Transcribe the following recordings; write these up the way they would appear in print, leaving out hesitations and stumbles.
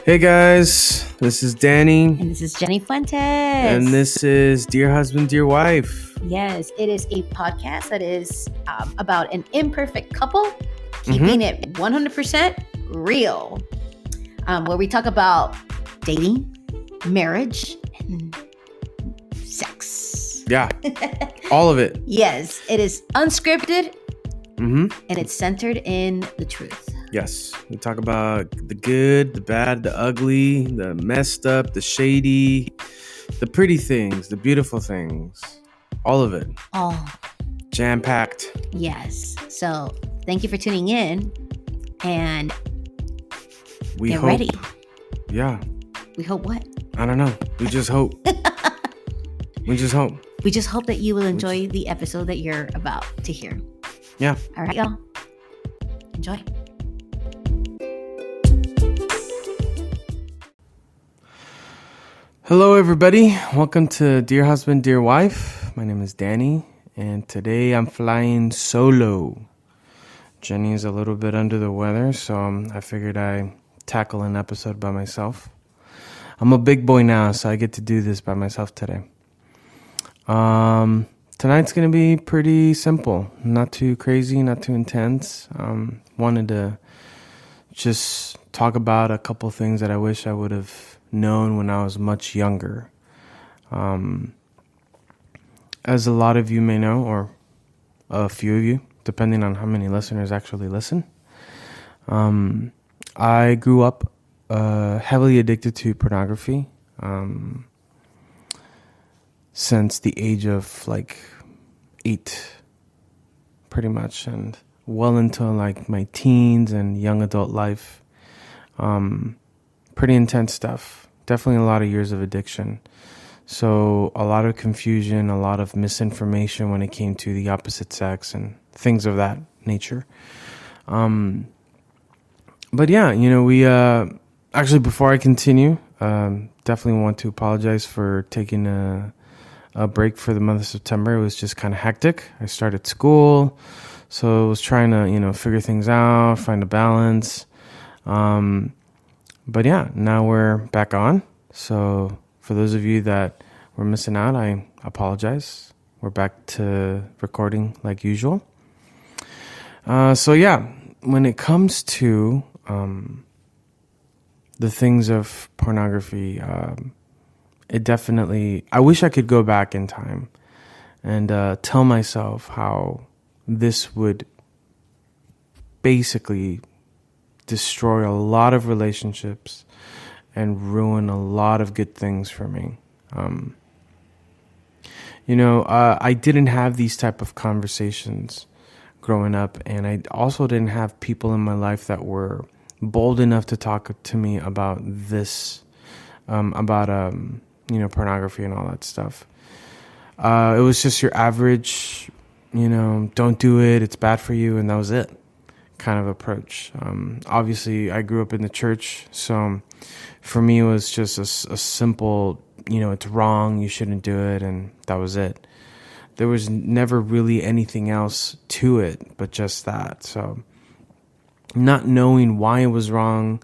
Hey guys, this is Danny. And this is Danny Fuentes. And this is Dear Husband, Dear Wife. Yes, it is a podcast that is about an imperfect couple keeping it 100% real. Where we talk about dating, marriage, and sex. Yeah, all of it. Yes, it is unscripted Mm-hmm. and it's centered in the truth. Yes, we talk about the good, the bad, the ugly, the messed up, the shady, the pretty things, the beautiful things, all of it. All. Jam-packed. Yes. So thank you for tuning in and We get hope. ready. Yeah. We hope what? I don't know. We just hope. We just hope. We just hope that you will enjoy the episode that you're about to hear. Yeah. All right, y'all. Enjoy. Hello, everybody. Welcome to Dear Husband, Dear Wife. My name is Danny, and today I'm flying solo. Jenny is a little bit under the weather, so I figured I'd tackle an episode by myself. I'm a big boy now, so I get to do this by myself today. Tonight's going to be pretty simple. Not too crazy, not too intense. Wanted to just talk about a couple things that I wish I would have known when I was much younger. As a lot of you may know, or a few of you, depending on how many listeners actually listen, I grew up heavily addicted to pornography since the age of like 8, pretty much, and well into like my teens and young adult life. Pretty intense stuff. Definitely a lot of years of addiction. So a lot of confusion, a lot of misinformation when it came to the opposite sex and things of that nature. But yeah, we actually, before I continue, definitely want to apologize for taking a break for the month of September. It was just kind of hectic. I started school, so I was trying to figure things out, find a balance. But yeah, now we're back on. So for those of you that were missing out, I apologize. We're back to recording like usual. So yeah, when it comes to the things of pornography, it definitely, I wish I could go back in time and tell myself how this would basically destroy a lot of relationships and ruin a lot of good things for me. I didn't have these type of conversations growing up, and I also didn't have people in my life that were bold enough to talk to me about this, pornography and all that stuff. It was just your average, don't do it, it's bad for you, and that was it kind of approach. Obviously, I grew up in the church, so for me, it was just a simple, it's wrong, you shouldn't do it, and that was it. There was never really anything else to it but just that. So not knowing why it was wrong,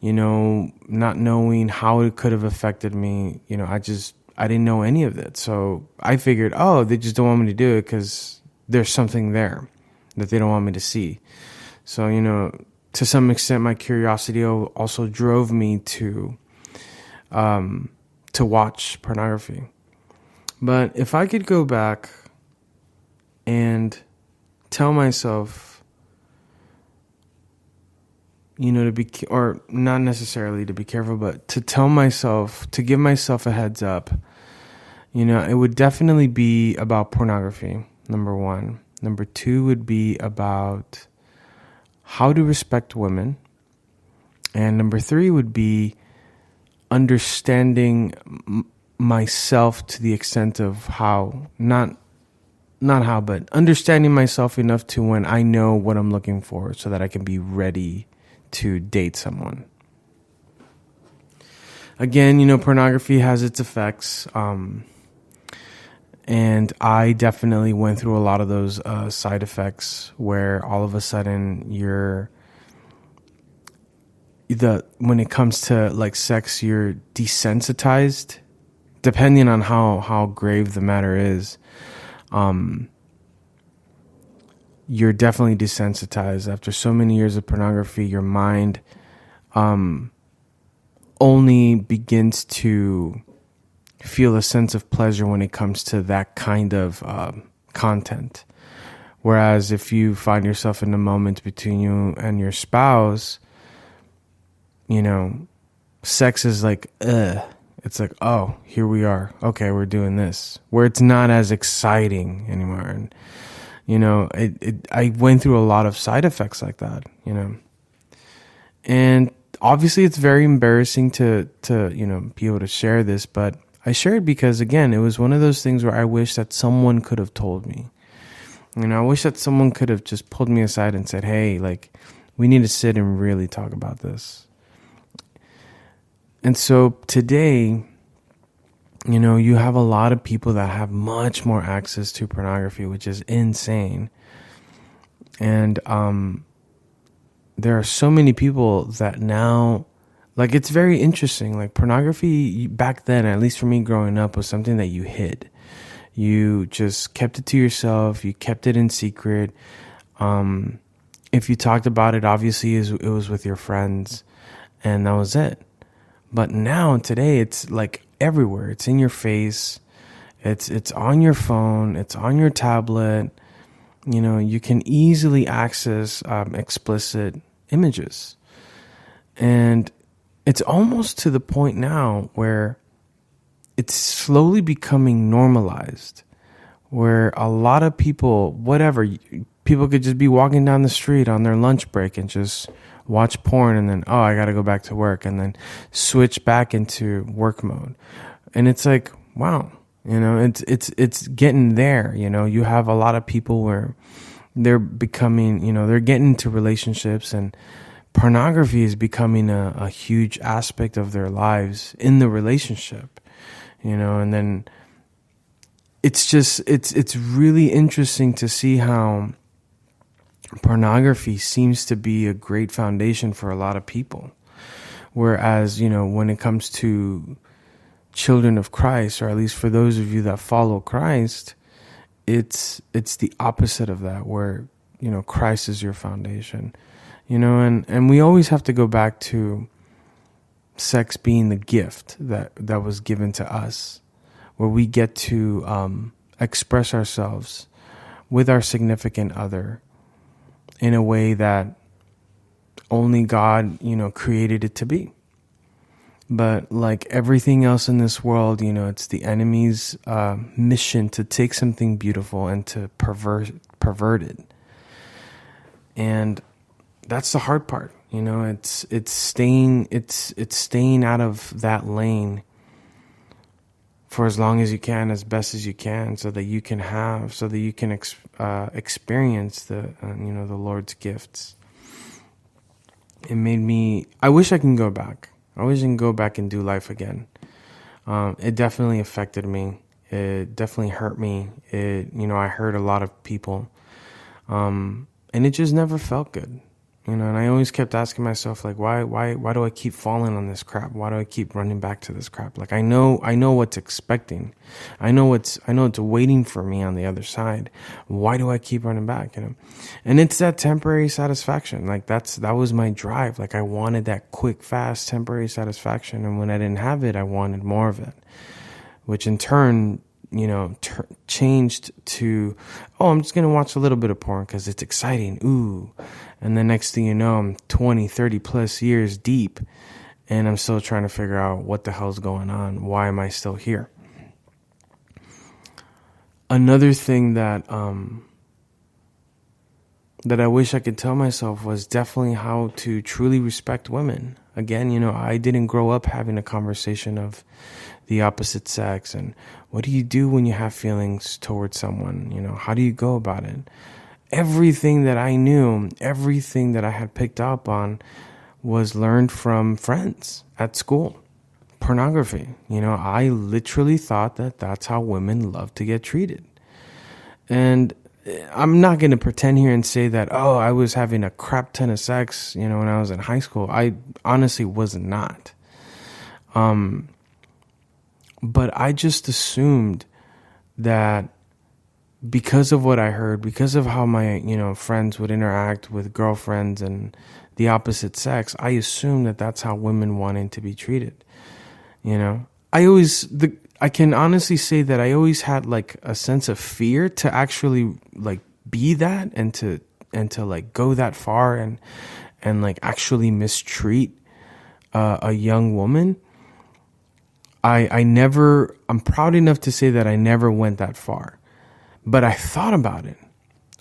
not knowing how it could have affected me, I didn't know any of it. So I figured, they just don't want me to do it because there's something there that they don't want me to see. So, to some extent, my curiosity also drove me to watch pornography. But if I could go back and tell myself, to be, or not necessarily to be careful, but to tell myself, to give myself a heads up, it would definitely be about pornography, number one. Number two would be about how to respect women. And number three would be understanding myself to the extent of how, not how, but understanding myself enough to when I know what I'm looking for so that I can be ready to date someone. Again, pornography has its effects. And I definitely went through a lot of those side effects where all of a sudden you're when it comes to like sex, you're desensitized, depending on how grave the matter is. You're definitely desensitized after so many years of pornography. Your mind only begins to feel a sense of pleasure when it comes to that kind of content. Whereas if you find yourself in a moment between you and your spouse, sex is like, it's like, oh, here we are. Okay, we're doing this. Where it's not as exciting anymore. And, I went through a lot of side effects like that, And obviously it's very embarrassing to be able to share this, but I shared because, again, it was one of those things where I wish that someone could have told me. I wish that someone could have just pulled me aside and said, hey, like, we need to sit and really talk about this. And so today, you have a lot of people that have much more access to pornography, which is insane. And there are so many people that now, like, it's very interesting. Like, pornography back then, at least for me growing up, was something that you hid. You just kept it to yourself. You kept it in secret. If you talked about it, obviously it was with your friends, and that was it. But now, today, it's like everywhere. It's in your face. It's on your phone. It's on your tablet. You can easily access explicit images. And it's almost to the point now where it's slowly becoming normalized, where a lot of people, people could just be walking down the street on their lunch break and just watch porn, and then, oh, I got to go back to work, and then switch back into work mode. And it's like, wow, it's getting there. You have a lot of people where they're becoming, they're getting into relationships, and pornography is becoming a huge aspect of their lives in the relationship, and then it's really interesting to see how pornography seems to be a great foundation for a lot of people. Whereas, when it comes to children of Christ, or at least for those of you that follow Christ, it's the opposite of that, where, Christ is your foundation, and we always have to go back to sex being the gift that was given to us, where we get to express ourselves with our significant other in a way that only God, created it to be. But like everything else in this world, it's the enemy's mission to take something beautiful and to pervert it. And that's the hard part. It's staying out of that lane for as long as you can, as best as you can, so that you can experience the the Lord's gifts. It made me. I wish I can go back. I wish I can go back and do life again. It definitely affected me. It definitely hurt me. I hurt a lot of people, and it just never felt good. And I always kept asking myself, like, why do I keep falling on this crap? Why do I keep running back to this crap? Like, I know what's expecting. I know it's waiting for me on the other side. Why do I keep running back? And it's that temporary satisfaction. Like, that was my drive. Like, I wanted that quick, fast, temporary satisfaction. And when I didn't have it, I wanted more of it, which in turn, changed to, oh, I'm just going to watch a little bit of porn because it's exciting. Ooh. And the next thing you know, I'm 20, 30 plus years deep, and I'm still trying to figure out what the hell's going on. Why am I still here? Another thing that I wish I could tell myself was definitely how to truly respect women. Again, I didn't grow up having a conversation of the opposite sex, and what do you do when you have feelings towards someone? How do you go about it? Everything that I knew, everything that I had picked up on was learned from friends at school. Pornography. I literally thought that that's how women love to get treated. And I'm not going to pretend here and say that, oh, I was having a crap ton of sex, when I was in high school. I honestly was not. But I just assumed that because of what I heard, because of how my, friends would interact with girlfriends and the opposite sex, I assumed that that's how women wanted to be treated. I can honestly say that I always had like a sense of fear to actually like be that and to like go that far and like actually mistreat a young woman. I'm proud enough to say that I never went that far, but I thought about it.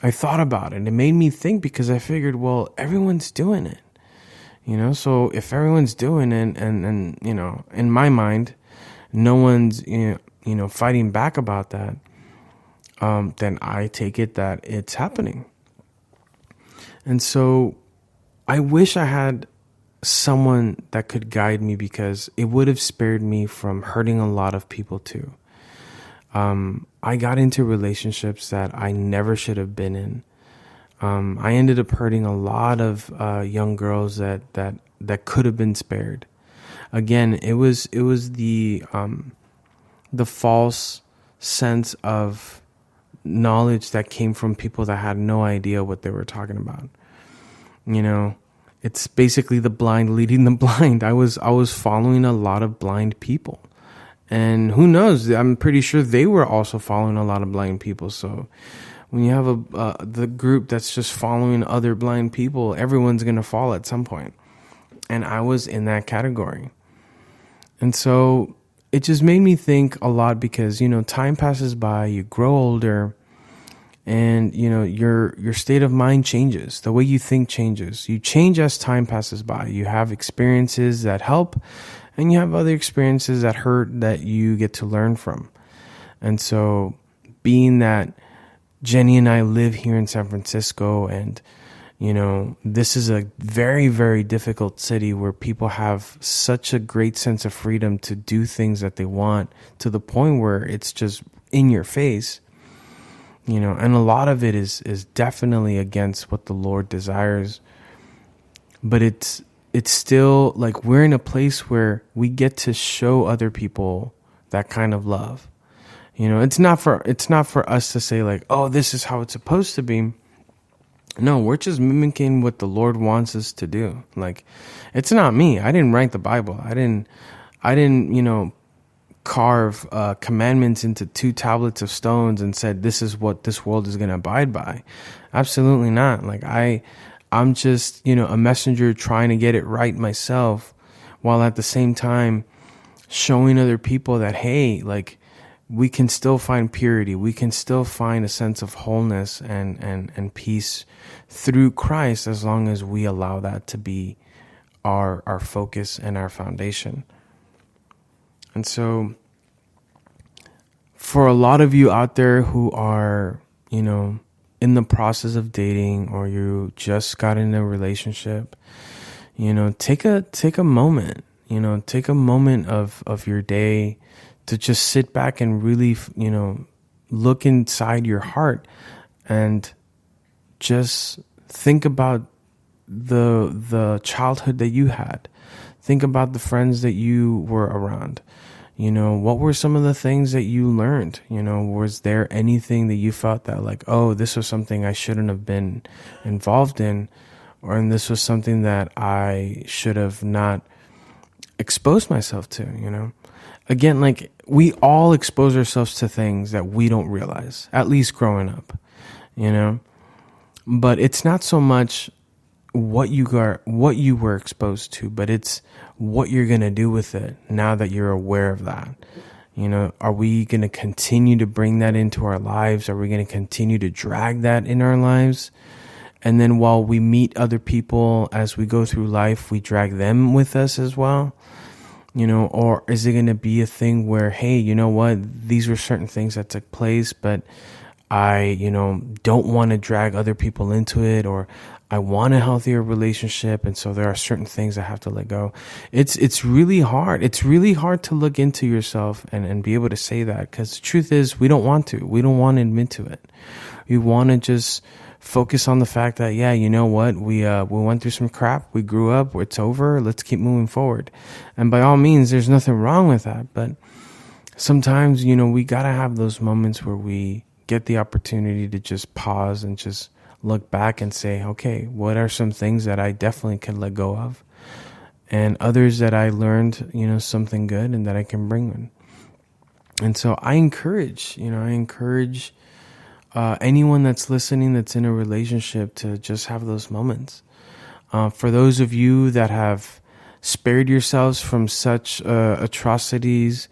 It made me think, because I figured, well, everyone's doing it, so if everyone's doing it and in my mind, no one's, fighting back about that, then I take it that it's happening. And so I wish I had someone that could guide me, because it would have spared me from hurting a lot of people too. I got into relationships that I never should have been in. I ended up hurting a lot of young girls that could have been spared. Again, it was the false sense of knowledge that came from people that had no idea what they were talking about. It's basically the blind leading the blind. I was following a lot of blind people, and who knows? I'm pretty sure they were also following a lot of blind people. So when you have the group that's just following other blind people, everyone's gonna fall at some point. And I was in that category. And so it just made me think a lot, because, time passes by, you grow older, and, your state of mind changes. The way you think changes. You change as time passes by. You have experiences that help, and you have other experiences that hurt that you get to learn from. And so being that Jenny and I live here in San Francisco, and this is a very, very difficult city where people have such a great sense of freedom to do things that they want, to the point where it's just in your face, and a lot of it is definitely against what the Lord desires. But it's still like we're in a place where we get to show other people that kind of love. It's not for us to say like, oh, this is how it's supposed to be. No, we're just mimicking what the Lord wants us to do. Like, it's not me. I didn't write the Bible. I didn't, carve commandments into 2 tablets of stones and said, this is what this world is going to abide by. Absolutely not. Like, I'm just, a messenger trying to get it right myself, while at the same time showing other people that, hey, like, we can still find purity. We can still find a sense of wholeness and peace through Christ, as long as we allow that to be our focus and our foundation. And so for a lot of you out there who are, in the process of dating, or you just got in a relationship, take a moment, take a moment of your day to just sit back and really, look inside your heart and just think about the childhood that you had. Think about the friends that you were around. What were some of the things that you learned? Was there anything that you felt that like, oh, this was something I shouldn't have been involved in, and this was something that I should have not exposed myself to, Again, like, we all expose ourselves to things that we don't realize, at least growing up, But it's not so much what you were exposed to, but it's what you're going to do with it now that you're aware of that. Are we going to continue to bring that into our lives? Are we going to continue to drag that in our lives? And then while we meet other people as we go through life, we drag them with us as well? Or is it going to be a thing where, hey, you know what? These were certain things that took place, but I, don't want to drag other people into it, or I want a healthier relationship, and so there are certain things I have to let go. It's really hard. It's really hard to look into yourself and be able to say that, because the truth is we don't want to. We don't want to admit to it, We want to just focus on the fact that, yeah, you know what? We went through some crap. We grew up. It's over. Let's keep moving forward. And by all means, there's nothing wrong with that. But sometimes, we got to have those moments where we get the opportunity to just pause and just look back and say, okay, what are some things that I definitely can let go of? And others that I learned, something good and that I can bring in. And so I encourage anyone that's listening that's in a relationship to just have those moments. For those of you that have spared yourselves from such atrocities,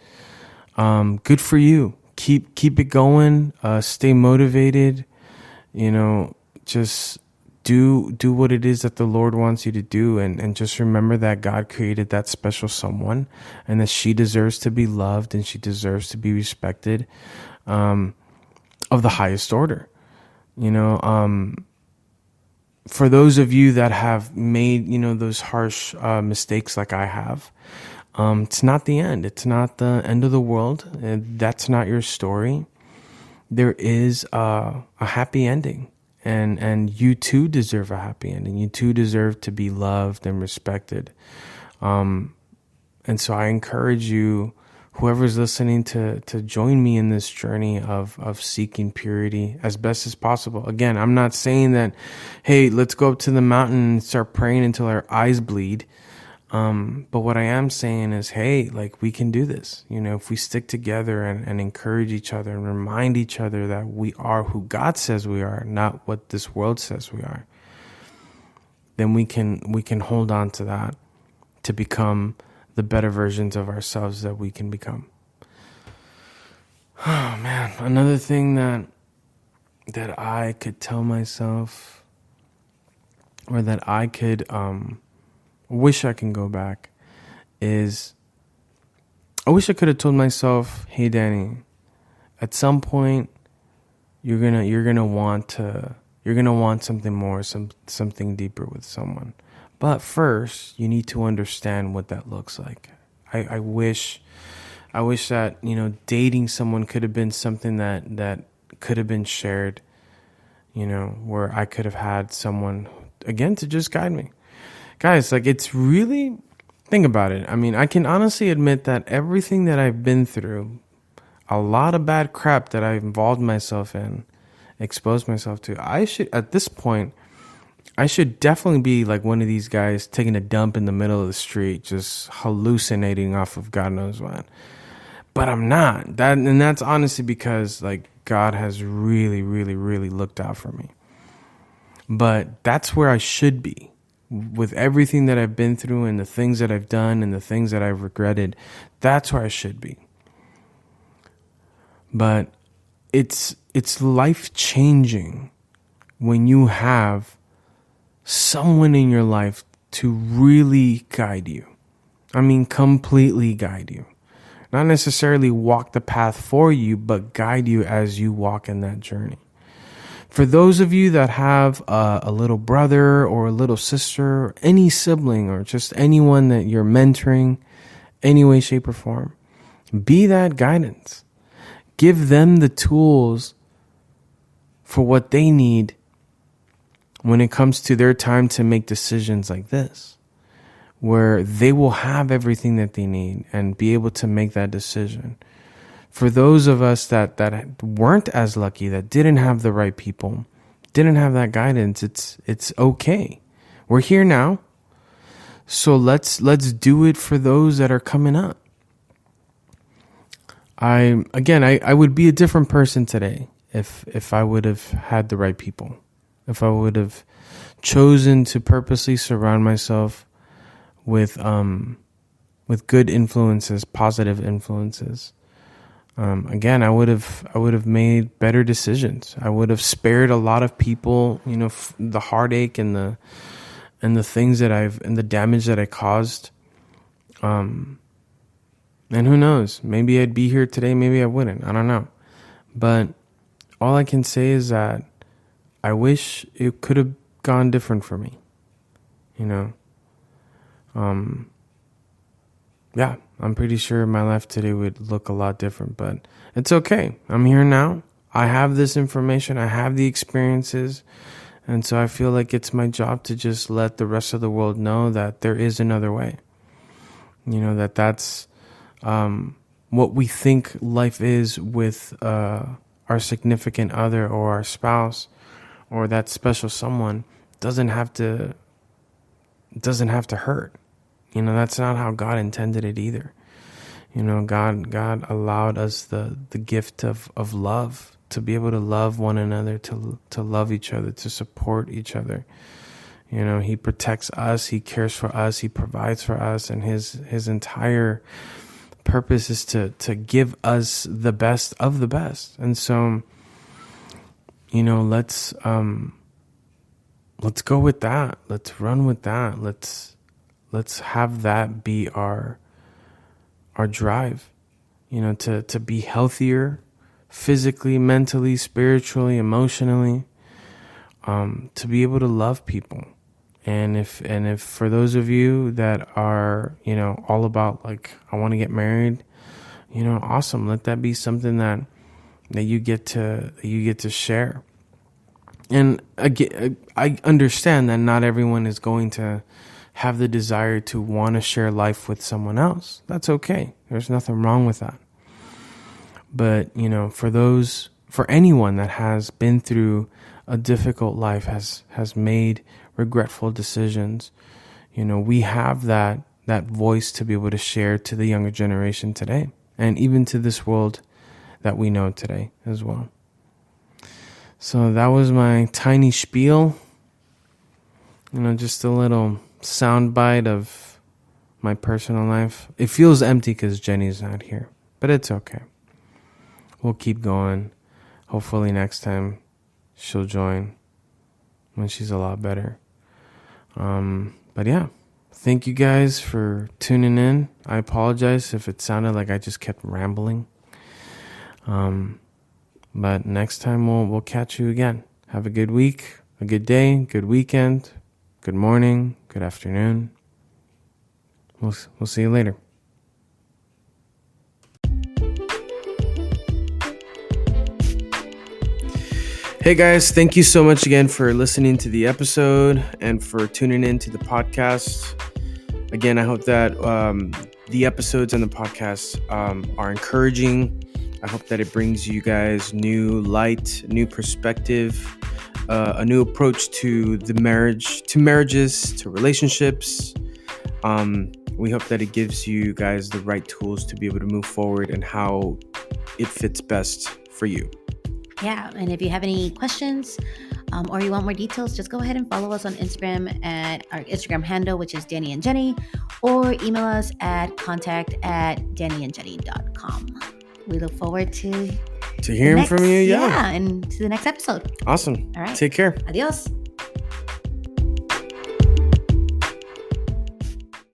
good for you. Keep it going. Stay motivated. Just do what it is that the Lord wants you to do, and just remember that God created that special someone, and that she deserves to be loved and she deserves to be respected, of the highest order. For those of you that have made those harsh mistakes like I have, it's not the end. It's not the end of the world. That's not your story. There is a happy ending. And you too deserve a happy ending. You too deserve to be loved and respected. And so I encourage you, whoever's listening, to join me in this journey of seeking purity as best as possible. Again, I'm not saying that, hey, let's go up to the mountain and start praying until our eyes bleed. But what I am saying is, hey, we can do this. If we stick together and encourage each other and remind each other that we are who God says we are, not what this world says we are, then we can hold on to that to become the better versions of ourselves that we can become. Oh man, another thing that I could tell myself, or that I could wish I can go back, is I wish I could have told myself, hey Danny, at some point you're gonna want something more, something deeper with someone. But first you need to understand what that looks like. I wish that, dating someone could have been something that could have been shared, where I could have had someone again to just guide me. Guys, it's really, think about it. I mean, I can honestly admit that everything that I've been through, a lot of bad crap that I've involved myself in, exposed myself to, at this point, I should definitely be like one of these guys taking a dump in the middle of the street, just hallucinating off of God knows what. But I'm not. And that's honestly because God has really, really, really looked out for me. But that's where I should be. With everything that I've been through and the things that I've done and the things that I've regretted, that's where I should be. But it's life-changing when you have someone in your life to really guide you. I mean, completely guide you. Not necessarily walk the path for you, but guide you as you walk in that journey. For those of you that have a little brother or a little sister, or any sibling, or just anyone that you're mentoring, any way, shape, or form, be that guidance. Give them the tools for what they need when it comes to their time to make decisions like this, where they will have everything that they need and be able to make that decision. For those of us that weren't as lucky, that didn't have the right people, didn't have that guidance, it's okay. We're here now. So let's do it for those that are coming up. I would be a different person today if I would have had the right people. If I would have chosen to purposely surround myself with good influences, positive influences. I would have made better decisions. I would have spared a lot of people, the heartache and the things and the damage that I caused. And who knows? Maybe I'd be here today. Maybe I wouldn't. I don't know. But all I can say is that I wish it could have gone different for me. I'm pretty sure my life today would look a lot different, but it's okay. I'm here now. I have this information, I have the experiences, and so I feel like it's my job to just let the rest of the world know that there is another way. That's what we think life is with our significant other or our spouse or that special someone doesn't have to hurt. That's not how God intended it either. God allowed us the gift of love, to be able to love one another, to love each other, to support each other. He protects us, he cares for us, he provides for us, and his entire purpose is to give us the best of the best. And so, let's go with that. Let's run with that. Let's have that be our drive, to be healthier physically, mentally, spiritually, emotionally, to be able to love people. And if for those of you that are, all about like, I want to get married, awesome. Let that be something that you get to share. And again, I understand that not everyone is going to have the desire to want to share life with someone else. That's okay. There's nothing wrong with that. But, for anyone that has been through a difficult life, has made regretful decisions, we have that voice to be able to share to the younger generation today, and even to this world that we know today as well. So that was my tiny spiel, just a little soundbite of my personal life. It feels empty because Jenny's not here, but it's okay. We'll keep going. Hopefully next time she'll join when she's a lot better. But yeah, thank you guys for tuning in. I apologize if it sounded like I just kept rambling. But next time we'll catch you again. Have a good week, a good day, good weekend, good morning, good afternoon. We'll see you later. Hey guys, thank you so much again for listening to the episode and for tuning in to the podcast. Again, I hope that the episodes and the podcast are encouraging. I hope that it brings you guys new light, new perspective, a new approach to marriages, to relationships. We hope that it gives you guys the right tools to be able to move forward and how it fits best for you. Yeah, and if you have any questions or you want more details, just go ahead and follow us on Instagram at our Instagram handle, which is Danny and Jenny, or email us at contact@dannyandjenny.com. We look forward to hearing from you. Yeah, and to the next episode. Awesome. All right. Take care. Adios.